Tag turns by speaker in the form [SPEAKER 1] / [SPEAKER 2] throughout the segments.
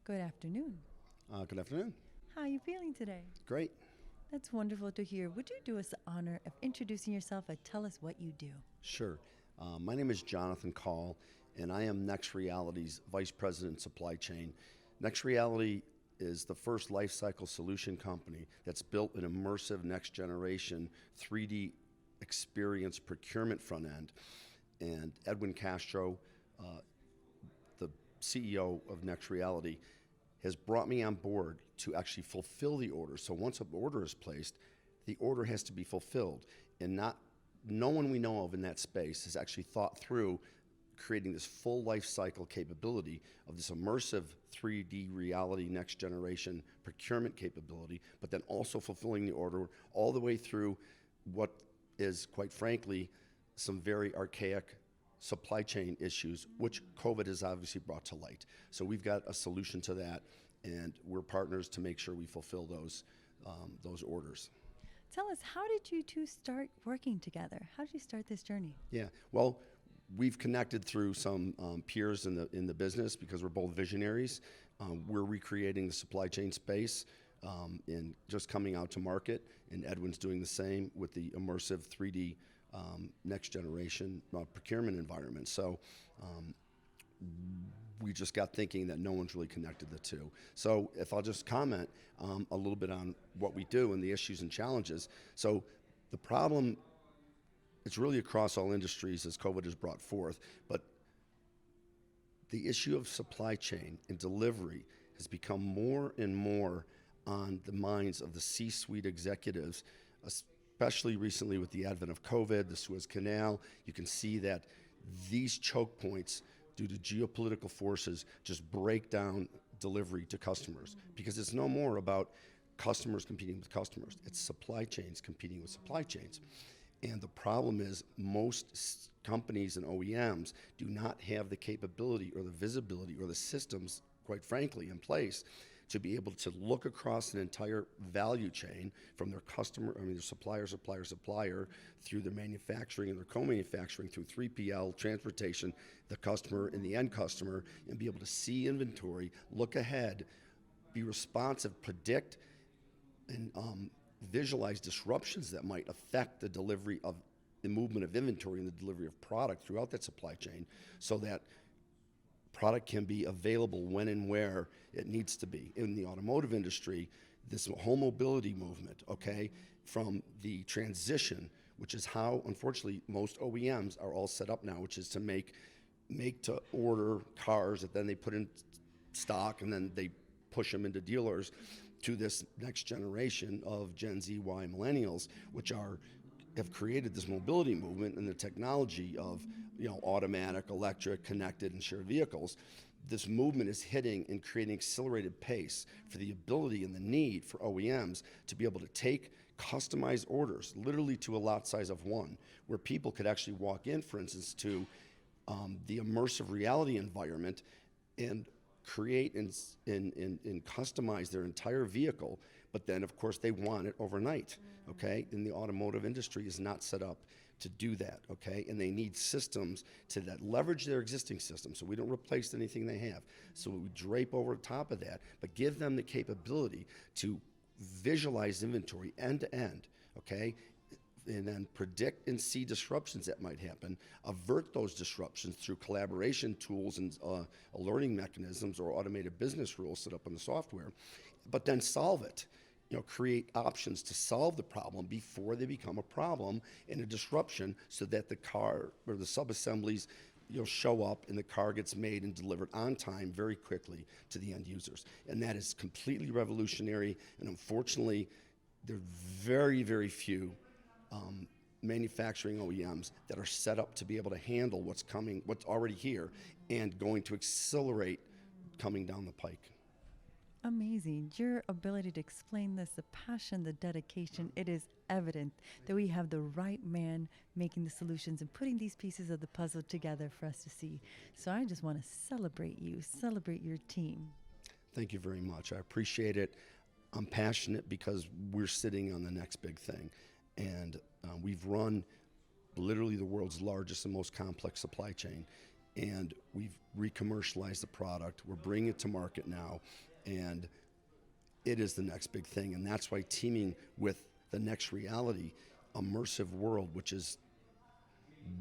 [SPEAKER 1] Good afternoon.
[SPEAKER 2] Good afternoon.
[SPEAKER 1] How are you feeling today?
[SPEAKER 2] Great.
[SPEAKER 1] That's wonderful to hear. Would you do us the honor of introducing yourself and tell us what you do?
[SPEAKER 2] Sure. My name is Jonatha Kall, and I am Next Reality's Vice President Supply Chain. Next Reality is the first lifecycle solution company that's built an immersive next generation 3D experience procurement front end. And Edwin Castro, the CEO of Next Reality, has brought me on board to actually fulfill the order. So once an order is placed, the order has to be fulfilled. And no one we know of in that space has actually thought through creating this full life cycle capability of this immersive 3D reality next generation procurement capability, but then also fulfilling the order all the way through what is, quite frankly, some very archaic supply chain issues, which COVID has obviously brought to light. So we've got a solution to that, and we're partners to make sure we fulfill those orders.
[SPEAKER 1] Tell us, how did you two start working together? How did you start this journey?
[SPEAKER 2] Yeah, well, we've connected through some peers in the business because we're both visionaries. We're recreating the supply chain space and just coming out to market, and Edwin's doing the same with the immersive 3D next generation procurement environment. So we just got thinking that no one's really connected the two. So if I'll just comment a little bit on what we do and the issues and challenges. So the problem, it's really across all industries as COVID has brought forth, but the issue of supply chain and delivery has become more and more on the minds of the C-suite executives, especially recently with the advent of COVID, the Suez Canal. You can see that these choke points due to geopolitical forces just break down delivery to customers, because it's no more about customers competing with customers. It's supply chains competing with supply chains. And the problem is most companies and OEMs do not have the capability or the visibility or the systems, quite frankly, in place to be able to look across an entire value chain from their their supplier, through their manufacturing and their co-manufacturing, through 3PL, transportation, the customer and the end customer, and be able to see inventory, look ahead, be responsive, predict, and visualize disruptions that might affect the delivery of the movement of inventory and the delivery of product throughout that supply chain, so that product can be available when and where it needs to be. In the automotive industry, this whole mobility movement, okay, from the transition, which is how, unfortunately, most OEMs are all set up now, which is to make to order cars that then they put in stock and then they push them into dealers, to this next generation of Gen Z, Y, millennials, which have created this mobility movement and the technology of automatic, electric, connected, and shared vehicles. This movement is hitting and creating accelerated pace for the ability and the need for OEMs to be able to take customized orders, literally to a lot size of one, where people could actually walk in, for instance, to the immersive reality environment and create and customize their entire vehicle, but then of course they want it overnight, okay? And the automotive industry is not set up to do that, okay? And they need systems that leverage their existing systems, so we don't replace anything they have. So we drape over top of that, but give them the capability to visualize inventory end to end, okay? And then predict and see disruptions that might happen, avert those disruptions through collaboration tools and alerting mechanisms or automated business rules set up in the software, but then solve it. Create options to solve the problem before they become a problem and a disruption, so that the car or the sub-assemblies show up and the car gets made and delivered on time very quickly to the end users. And that is completely revolutionary, and unfortunately, there are very, very few manufacturing OEMs that are set up to be able to handle what's coming, what's already here, and going to accelerate coming down the pike.
[SPEAKER 1] Amazing. Your ability to explain this, the passion, the dedication, it is evident that we have the right man making the solutions and putting these pieces of the puzzle together for us to see. So I just want to celebrate you, celebrate your team.
[SPEAKER 2] Thank you very much. I appreciate it. I'm passionate because we're sitting on the next big thing. And we've run literally the world's largest and most complex supply chain. and we've re-commercialized the product. We're bringing it to market now, and it is the next big thing. And that's why teaming with the next reality, immersive world, which is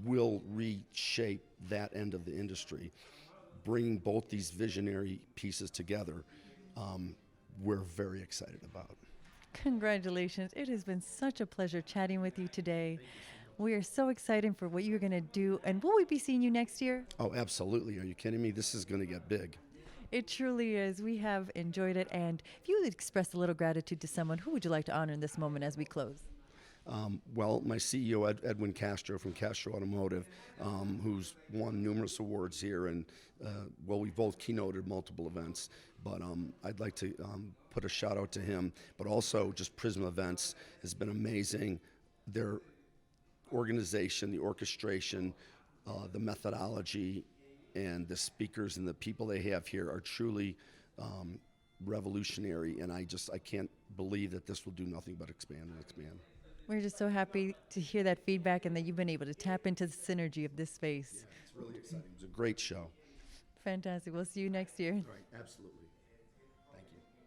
[SPEAKER 2] will reshape that end of the industry, bringing both these visionary pieces together, we're very excited about.
[SPEAKER 1] Congratulations. It has been such a pleasure chatting with you today. We are so excited for what you're going to do. And will we be seeing you next year?
[SPEAKER 2] Oh, absolutely. Are you kidding me? This is going to get big.
[SPEAKER 1] It truly is. We have enjoyed it. And if you would express a little gratitude to someone, who would you like to honor in this moment as we close?
[SPEAKER 2] Well, my CEO, Edwin Castro from Castro Automotive, who's won numerous awards here, and well, we both keynoted multiple events, but I'd like to put a shout out to him, but also just Prism Events has been amazing. Their organization, the orchestration, the methodology, and the speakers and the people they have here are truly revolutionary, and I can't believe that this will do nothing but expand and expand.
[SPEAKER 1] We're just so happy to hear that feedback and that you've been able to tap into the synergy of this space.
[SPEAKER 2] Yeah, it's really exciting. It was a great show.
[SPEAKER 1] Fantastic. We'll see you next year.
[SPEAKER 2] All right, absolutely.